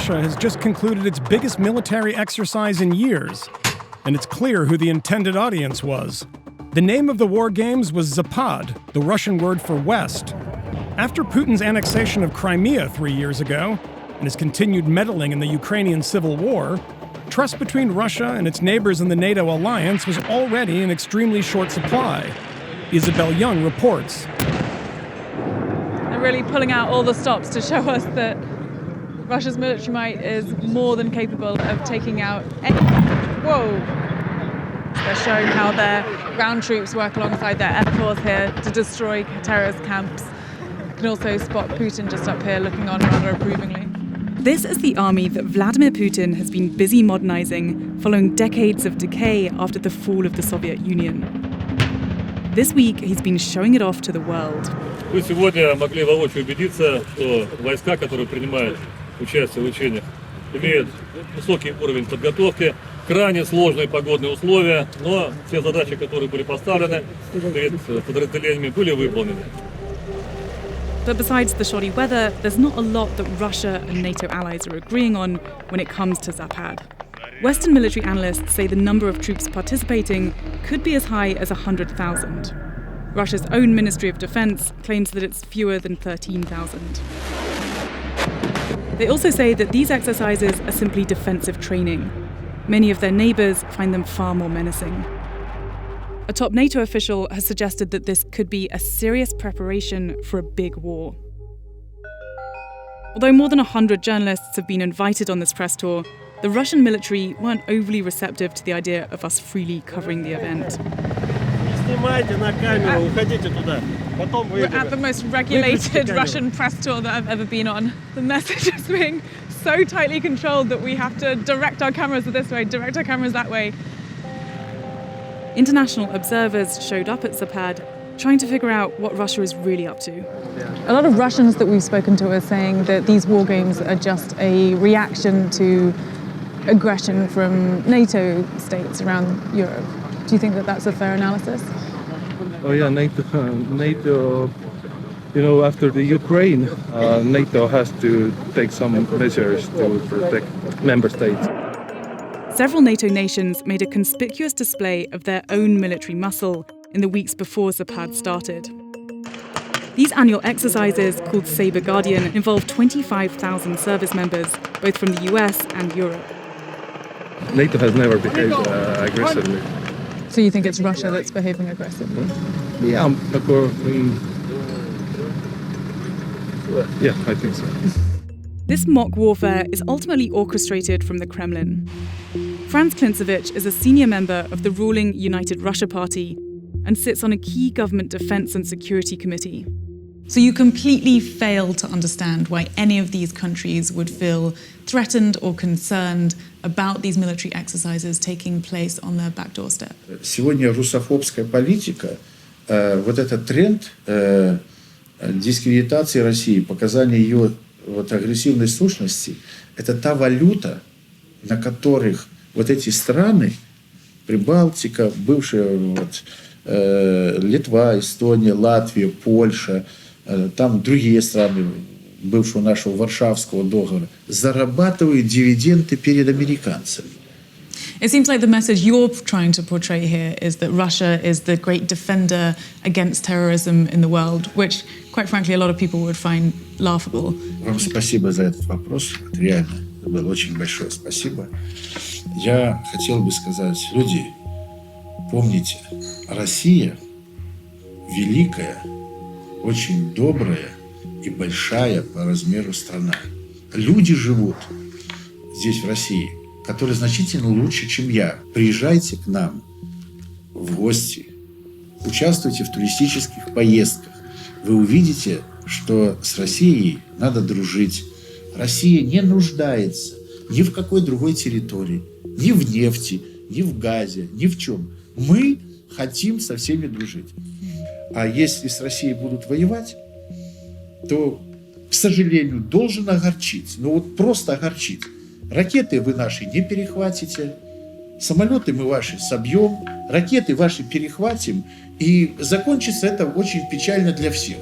Russia has just concluded its biggest military exercise in years, and it's clear who the intended audience was. The name of the war games was Zapad, the Russian word for West. After Putin's annexation of Crimea 3 years ago, and his continued meddling in the Ukrainian civil war, trust between Russia and its neighbors in the NATO alliance was already in extremely short supply. Isabel Young reports. They're really pulling out all the stops to show us that Russia's military might is more than capable of taking out any... Whoa! They're showing how their ground troops work alongside their air force here to destroy terrorist camps. You can also spot Putin just up here looking on rather approvingly. This is the army that Vladimir Putin has been busy modernizing following decades of decay after the fall of the Soviet Union. This week, he's been showing it off to the world. Вы сегодня могли воочию убедиться, что войска, которые принимают участие в учениях, имеют высокий уровень подготовки, крайне сложные погодные условия, но все задачи, которые были поставлены перед подразделениями, были выполнены. But besides the shoddy weather, there's not a lot that Russia and NATO allies are agreeing on when it comes to Zapad. Western military analysts say the number of troops participating could be as high as 100,000. Russia's own Ministry of Defense claims that it's fewer than 13,000. They also say that these exercises are simply defensive training. Many of their neighbours find them far more menacing. A top NATO official has suggested that this could be a serious preparation for a big war. Although more than 100 journalists have been invited on this press tour, the Russian military weren't overly receptive to the idea of us freely covering the event. We're at the most regulated Russian press tour that I've ever been on. The message is being so tightly controlled that we have to direct our cameras this way, direct our cameras that way. International observers showed up at Zapad, trying to figure out what Russia is really up to. A lot of Russians that we've spoken to are saying that these war games are just a reaction to aggression from NATO states around Europe. Do you think that that's a fair analysis? Oh yeah, NATO, after the Ukraine, NATO has to take some measures to protect member states. Several NATO nations made a conspicuous display of their own military muscle in the weeks before Zapad started. These annual exercises, called Saber Guardian, involve 25,000 service members, both from the US and Europe. NATO has never behaved aggressively. So you think it's Russia that's behaving aggressively? Yeah, I think so. This mock warfare is ultimately orchestrated from the Kremlin. Franz Klintsevich is a senior member of the ruling United Russia Party and sits on a key government defense and security committee. So you completely fail to understand why any of these countries would feel threatened or concerned about these military exercises taking place on their back doorstep. Сегодня русофобская политика, вот этот тренд дискредитации России, показания ее агрессивной сущности, это та валюта, на которых вот эти страны, Прибалтика, бывшая Литва, Эстония, Латвия, Польша, там другие страны бывшего нашего Варшавского договора, зарабатывают дивиденды перед американцами. It seems like the message you're trying to portray here is that Russia is the great defender against terrorism in the world, which, quite frankly, a lot of people would find laughable. Вам спасибо за этот вопрос. Реально, это было очень большое спасибо. Я хотел бы сказать, люди, помните, Россия великая, очень добрая и большая по размеру страна. Люди живут здесь, в России, которые значительно лучше, чем я. Приезжайте к нам в гости, участвуйте в туристических поездках. Вы увидите, что с Россией надо дружить. Россия не нуждается ни в какой другой территории, ни в нефти, ни в газе, ни в чем. Мы хотим со всеми дружить. А если с Россией будут воевать, то, к сожалению, должен огорчить. Ну вот просто огорчить. Ракеты вы наши не перехватите, самолеты мы ваши собьем, ракеты ваши перехватим, и закончится это очень печально для всех.